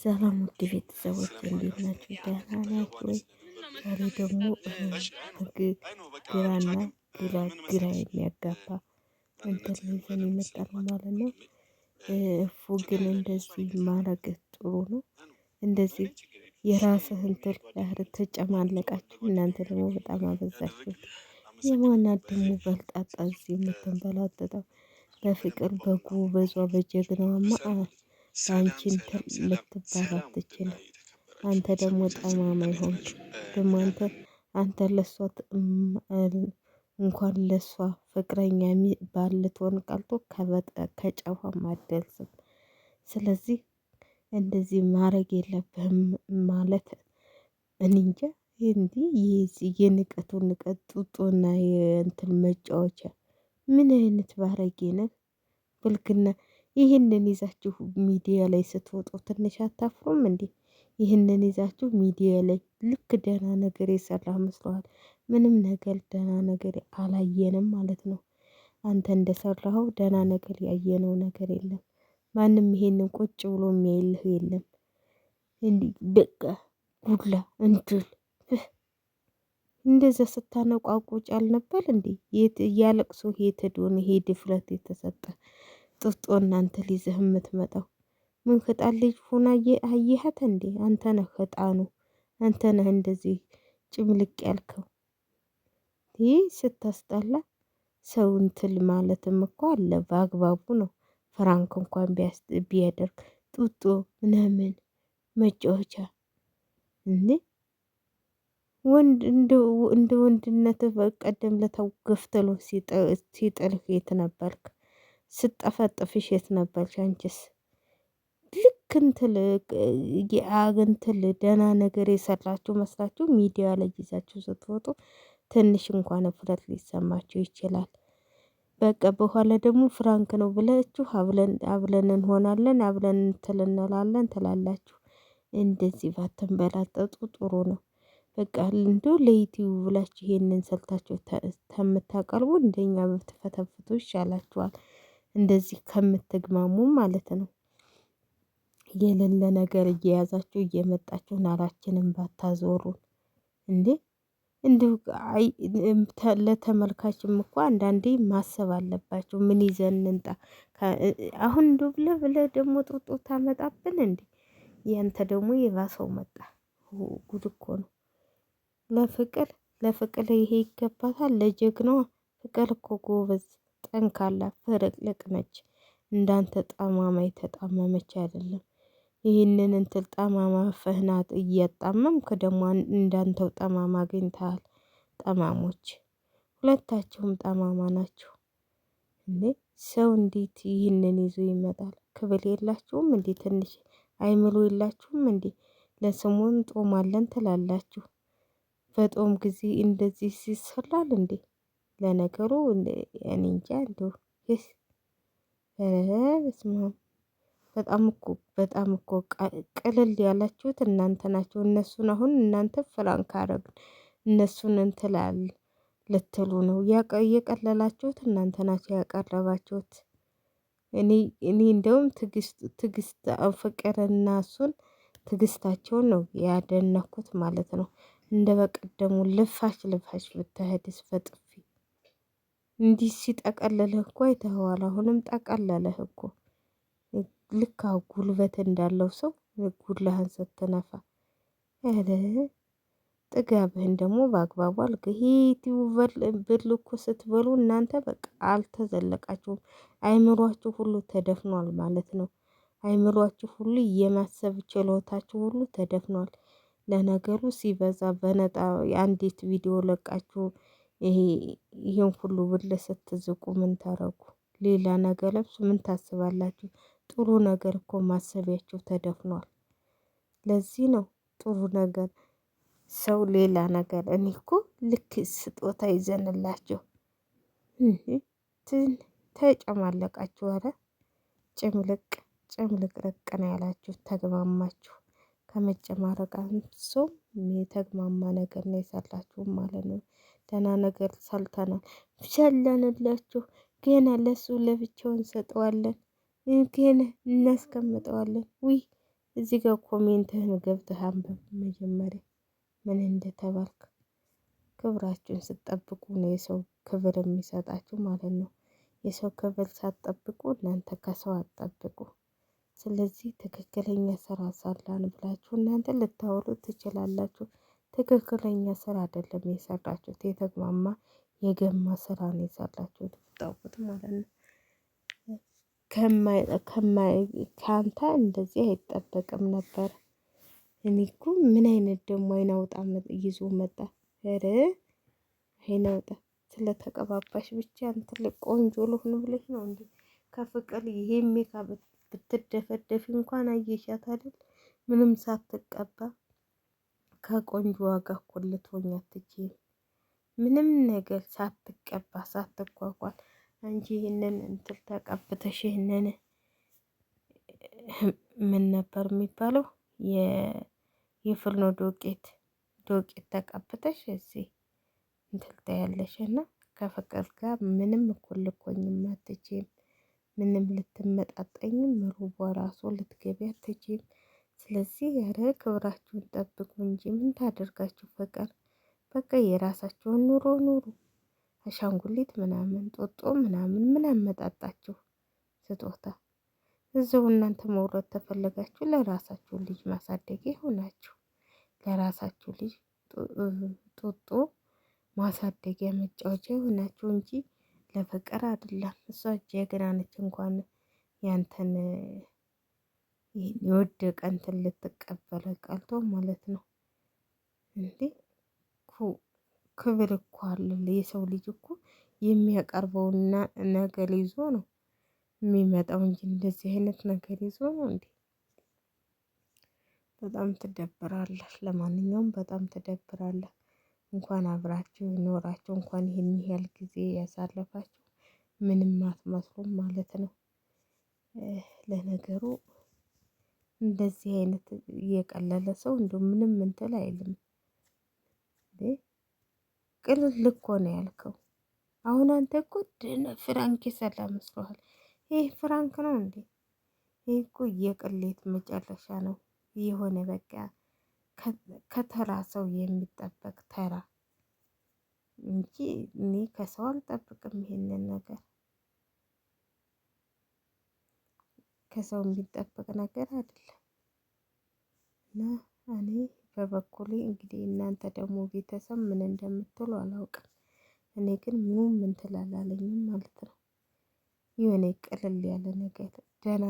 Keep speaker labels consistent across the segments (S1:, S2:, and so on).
S1: ሰላም ውድ ቤተሰቦች እንዴት ናችሁ? ደህና ናችሁ ወይ? ዛሬ ደግሞ ግራና ግራ የሚያጋባ እንትን ይዘን የመጣነው ማለት ነው። እፉ ግን እንደዚህ ማድረግ ጥሩ ነው። እንደዚህ የራስህ እንትን ተጨማለቃችሁ። እናንተ ደግሞ በጣም አበዛችሁት። የማናት ደግሞ በልጣጣ እዚህ የምትንበላጠጠው በፍቅር በጉበዟ በጀግናዋማ በአንቺ እንትን ልትባል አትችልም። አንተ ደግሞ ጠማማ ይሆንክ ደግሞ አንተ ለሷ እንኳን ለሷ ፍቅረኛ ባል ልትሆን ቀርቶ ከጨዋም አትደርስም። ስለዚህ እንደዚህ ማድረግ የለብህም ማለት እኔ እንጃ። እንዲህ የንቀቱ ንቀት ጡጦና የእንትን መጫወቻ ምን አይነት ባለጌ ነህ? ብልግና ይህንን ይዛችሁ ሚዲያ ላይ ስትወጡ ትንሽ አታፍሩም እንዴ? ይህንን ይዛችሁ ሚዲያ ላይ ልክ ደህና ነገር የሰራ መስለዋል። ምንም ነገር ደህና ነገር አላየንም ማለት ነው። አንተ እንደሰራኸው ደህና ነገር ያየነው ነገር የለም። ማንም ይሄንን ቁጭ ብሎ የሚያይልህ የለም። እንዲህ በቃ ጉድላ እንድል እንደዛ ስታነቋቁጭ አልነበር እንዴ? የት እያለቅሶ የት ሄዶ ነው ይሄ ድፍረት የተሰጠ? ጥጦ እናንተ ሊይዝህ የምትመጣው ምን ህጣን ልጅ ሆና አየሃት እንዴ? አንተ ነህ ህጣኑ። አንተ ነህ እንደዚህ ጭምልቅ ያልከው። ይህ ስታስጠላ። ሰው እንትን ማለትም እኮ አለ በአግባቡ ነው። ፍራንክ እንኳን ቢያደርግ ጡጦ ምናምን መጫወቻ እንዴ እንደ ወንድነት በቀደም ለታው ገፍተሎ ሲጥልህ የት ነበርክ? ስጠፈጥፍሽ የት ነበርሽ አንቺስ? ልክ እንትን ደህና ነገር የሰራችሁ መስላችሁ ሚዲያ ላይ ይዛችሁ ስትወጡ ትንሽ እንኳን እፍረት ሊሰማችሁ ይችላል። በቃ በኋላ ደግሞ ፍራንክ ነው ብላችሁ አብለን እንሆናለን አብለን እንትን እንላለን ትላላችሁ። እንደዚህ ባትንበላጠጡ ጥሩ ነው። በቃ እንደው ለዩቲዩብ ብላችሁ ይሄንን ሰርታችሁ ከምታቀርቡ እንደኛ ብትፈተፍቱ ይሻላችኋል። እንደዚህ ከምትግማሙ ማለት ነው። የሌለ ነገር እየያዛችሁ እየመጣችሁ ናራችንን ባታዞሩን እንዴ። እንዲሁ ለተመልካችም እኮ አንዳንዴ ማሰብ አለባቸው። ምን ይዘን እንምጣ? አሁን እንደው ብለህ ደግሞ ጡጦ ታመጣብን እንዴ? ያንተ ደግሞ የባሰው መጣ። ጉድ እኮ ነው። ለፍቅር ይሄ ይገባታል። ለጀግናዋ ፍቅር እኮ ጎበዝ ጠንካላ ፍርቅልቅ ነች። እንዳንተ ጠማማ የተጣመመች አይደለም። ይህንን እንትን ጠማማ ፈህናት እያጣመምክ ደግሞ እንዳንተው ጠማማ አግኝተሃል። ጠማሞች ሁለታቸውም ጠማማ ናቸው። እንዴ ሰው እንዴት ይህንን ይዞ ይመጣል? ክብል የላችሁም እንዴ? ትንሽ አይምሮ የላችሁም እንዴ? ለስሙን ጦማለን ትላላችሁ። በጦም ጊዜ እንደዚህ ሲሰራል እንዴ? ለነገሩ እኔ እንጃ እንደው በስመአብ በጣም እኮ ቅልል ያላችሁት እናንተ ናቸው። እነሱን አሁን እናንተ ፍራንክ አረግን እነሱን እንትላል ልትሉ ነው። የቀለላችሁት እናንተ ናቸው ያቀረባችሁት። እኔ እንደውም ትግስት ፍቅርና እሱን ትግስታቸውን ነው ያደነኩት ማለት ነው። እንደ በቀደሙ ልፋሽ ብትሄድስ በጥፊ እንዲህ ሲጠቀለልህ እኮ አይተኸዋል። አሁንም ጠቀለለህ እኮ ልክ ጉልበት እንዳለው ሰው ጉድለህን ስትነፋ ጥጋብህን ደግሞ በአግባቡ አልክ። ይሄ ብል እኮ ስትበሉ እናንተ በቃ አልተዘለቃችሁም። አይምሯችሁ ሁሉ ተደፍኗል ማለት ነው። አይምሯችሁ ሁሉ የማሰብ ችሎታችሁ ሁሉ ተደፍኗል። ለነገሩ ሲበዛ በነጣ የአንዲት ቪዲዮ ለቃችሁ ይሄን ሁሉ ብር ስትዝቁ ምን ታረጉ? ሌላ ነገር ለብሱ ምን ታስባላችሁ? ጥሩ ነገር እኮ ማሰቢያችሁ ተደፍኗል። ለዚህ ነው ጥሩ ነገር ሰው ሌላ ነገር እኔ እኮ ልክ ስጦታ ይዘንላችሁ ተጨማለቃችሁ። ኧረ ጭምልቅልቅ ነው ያላችሁ ተግማማችሁ። ከመጨማረቅ አንሶም የተግማማ ነገር ነው የሰራችሁም ማለት ነው። ደህና ነገር ሰልተናል ሸለንላችሁ። ገና ለሱ ለብቻው እንሰጠዋለን። ገና እናስቀምጠዋለን። ውይ እዚህ ጋር ኮሜንትህን ገብተህ አንብብ መጀመሪያ ምን እንደተባልክ። ክብራችሁን ስትጠብቁ ነው የሰው ክብር የሚሰጣችሁ ማለት ነው። የሰው ክብር ሳትጠብቁ እናንተ ከሰው አትጠብቁ። ስለዚህ ትክክለኛ ስራ ሰራን ብላችሁ እናንተ ልታወሩ ትችላላችሁ። ትክክለኛ ስራ አይደለም የሰራችሁት፣ የተግማማ የገማ ስራ ነው የሰራችሁት ብታውቁት ማለት ነው። ከአንተ እንደዚህ አይጠበቅም ነበር። እኔ እኮ ምን አይነት ደግሞ አይናውጣ ይዞ መጣ። ኧረ አይናውጣ ስለተቀባባሽ ብቻ ትልቅ ቆንጆ ልሁን ብለሽ ነው እንዴ? ከፍቅር ይሄ ሜካፕ ብትደፈደፊ እንኳን አየሻት አይደል? ምንም ሳትቀባ ከቆንጆ ዋጋ እኩል ልትሆኝ አትችይም። ምንም ነገር ሳትቀባ ሳትኳኳል አንቺ ይህንን እንትን ተቀብተሽ ይህንን ምን ነበር የሚባለው የፍርኖ ዶቄት ተቀብተሽ እዚህ እንትን ታያለሽ። እና ከፍቅር ጋር ምንም እኩል ልኮኝም አትችይም። ምንም ልትመጣጠኝም ሩቧ ራሱ ልትገቢ አትችይም። ስለዚህ ኧረ ክብራችሁን ጠብቁ እንጂ ምን ታደርጋችሁ ፍቅር። በቃ የራሳችሁን ኑሮ ኑሩ። አሻንጉሊት ምናምን ጦጦ ምናምን ምን አመጣጣችሁ ስጦታ። እዚሁ እናንተ መውለድ ተፈለጋችሁ ለራሳችሁ ልጅ ማሳደጊያ ይሆናችሁ። ለራሳችሁ ልጅ ጦጦ ማሳደጊያ መጫወቻ ይሆናችሁ እንጂ ለፍቅር አይደለም። እሷ ጀግና ነች። እንኳን ያንተን የወደቀ እንትን ልትቀበለ ቀልቶ ማለት ነው እንዴ። ክብር እኮ አለ። የሰው ልጅ እኮ የሚያቀርበውና ነገር ይዞ ነው የሚመጣው እንጂ እንደዚህ አይነት ነገር ይዞ ነው እንዴ? በጣም ትደብራለህ። ለማንኛውም በጣም ትደብራለህ። እንኳን አብራችሁ ኖራችሁ እንኳን ይህን ያህል ጊዜ ያሳለፋችሁ ምንም አትመስሉም ማለት ነው። ለነገሩ እንደዚህ አይነት የቀለለ ሰው እንደው ምንም እንትን አይልም። ቅልል እኮ ነው ያልከው። አሁን አንተ እኮ ፍራንክ የሰራ መስሎሃል። ይህ ፍራንክ ነው እንዴ? ይህ እኮ የቅሌት መጨረሻ ነው። የሆነ በቃ ከተራ ሰው የሚጠበቅ ተራ እንጂ እኔ ከሰው አልጠብቅም። ይሄንን ነገር ከሰው የሚጠበቅ ነገር አይደለም። እና እኔ በበኩሌ እንግዲህ እናንተ ደግሞ ቤተሰብ ምን እንደምትሉ አላውቅም። እኔ ግን ምኑም እንትን አላለኝም ማለት ነው። የሆነ ቅልል ያለ ነገር ደህና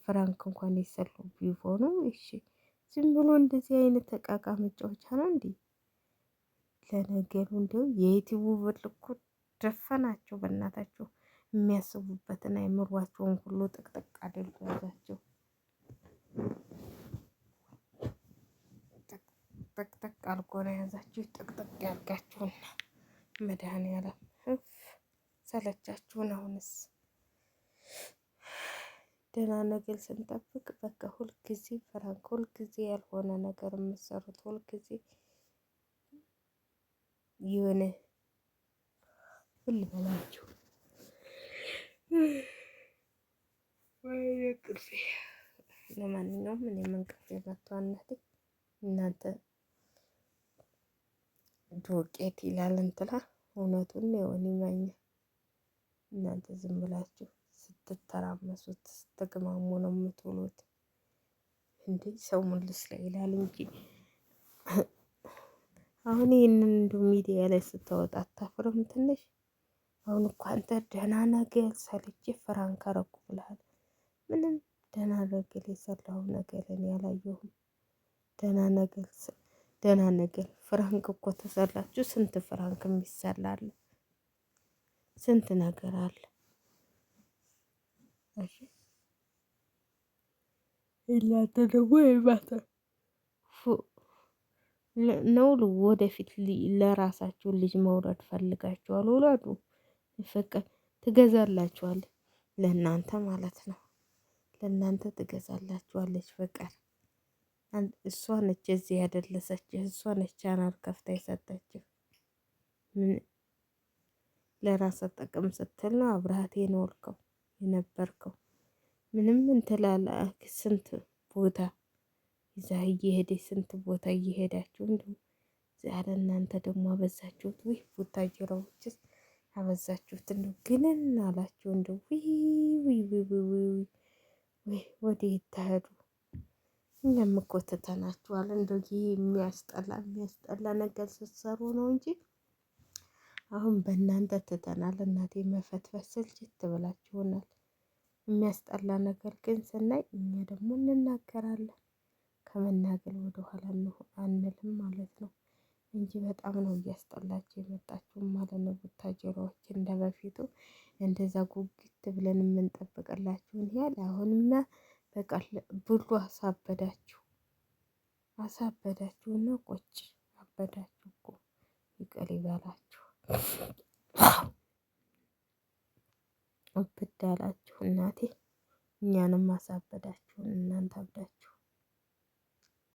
S1: ፍራንክ እንኳን የሰሩ ቢሆኑ እሺ። ዝም ብሎ እንደዚህ አይነት እቃቃ መጫወቻ ነው እንዴ? ለነገሩ እንደው የዩቲዩብ ብር እኮ ደፈናቸው በእናታቸው። የሚያስቡበትን አይምሯቸውን ሁሉ ጥቅጥቅ አድርጎ ያዛቸው። ጥቅጥቅ አድርጎ ነው የያዛችሁ። ጥቅጥቅ ያርጋችሁና መድኃኒዓለም ሰለቻችሁን። አሁንስ ደህና ነገር ስንጠብቅ በቃ ሁልጊዜ ፍራንክ፣ ሁልጊዜ ያልሆነ ነገር የምትሰሩት ሁልጊዜ የሆነ ምን ልበላችሁ ቅርሴ። ለማንኛውም እኔ እንቅልፌ መጥቷል። እናንተ ዶቄት ይላል እንትላ እውነቱን የሆነ ይማኛ። እናንተ ዝም ብላችሁ ስትተራመሱት ስትግማሙ ነው የምትውሉት። እንዴ ሰው ሙልስ ላይ ይላል እንጂ አሁን ይህንን እንዲሁ ሚዲያ ላይ ስታወጣ አታፍርም ትንሽ? አሁን እኮ አንተ ደህና ነገር ሰርቼ ፍራንክ አረኩ ብለሃል። ምንም ደህና ነገር የሰራው ነገር እኔ አላየሁም። ደህና ነገር ፍራንክ እኮ ተሰራችሁ። ስንት ፍራንክ የሚሰራ አለ፣ ስንት ነገር አለ። እሺ እናንተ ደግሞ ይባታ ነው ወደፊት ለራሳችሁ ልጅ መውለድ ፈልጋችኋል። ውለዱ። ፍቅር ትገዛላችኋለች፣ ለእናንተ ማለት ነው። ለእናንተ ትገዛላችኋለች ፍቅር። እሷ ነች እዚህ ያደረሰችህ። እሷ ነች ቻናል ከፍታ የሰጠችህ። ለራስ ጥቅም ስትል ነው አብረሃት የኖርከው የነበርከው። ምንም እንትላለ ስንት ቦታ ይዛ እየሄደች ስንት ቦታ እየሄዳችሁ እንዲሁ ዛሬ እናንተ ደግሞ አበዛችሁት። ውይ ቡታጀራዎችስ አበዛችሁት። እንደው ግንን አላችሁ። እንደው ውይ ወደ ይታሄዱ። እኛም እኮ ትተናችኋል። እንደው ይህ የሚያስጠላ ነገር ስትሰሩ ነው እንጂ አሁን በእናንተ ትተናል። እናቴ መፈትፈት ስልችት ብላችሁናል። የሚያስጠላ ነገር ግን ስናይ እኛ ደግሞ እንናገራለን። ከመናገር ወደኋላ አንልም ማለት ነው እንጂ በጣም ነው እያስጠላችሁ የመጣችሁ ማለት ነው። ቡታጀራዎች እንደ በፊቱ እንደዛ ጉጉት ብለን የምንጠብቅላችሁን ያህል አሁንማ በቃ ብሉ አሳበዳችሁና ቆጭ አበዳችሁ እኮ ይቅር ይበላችሁ። እብድ አላችሁ እናቴ። እኛንም አሳበዳችሁን እናንተ አብዳችሁ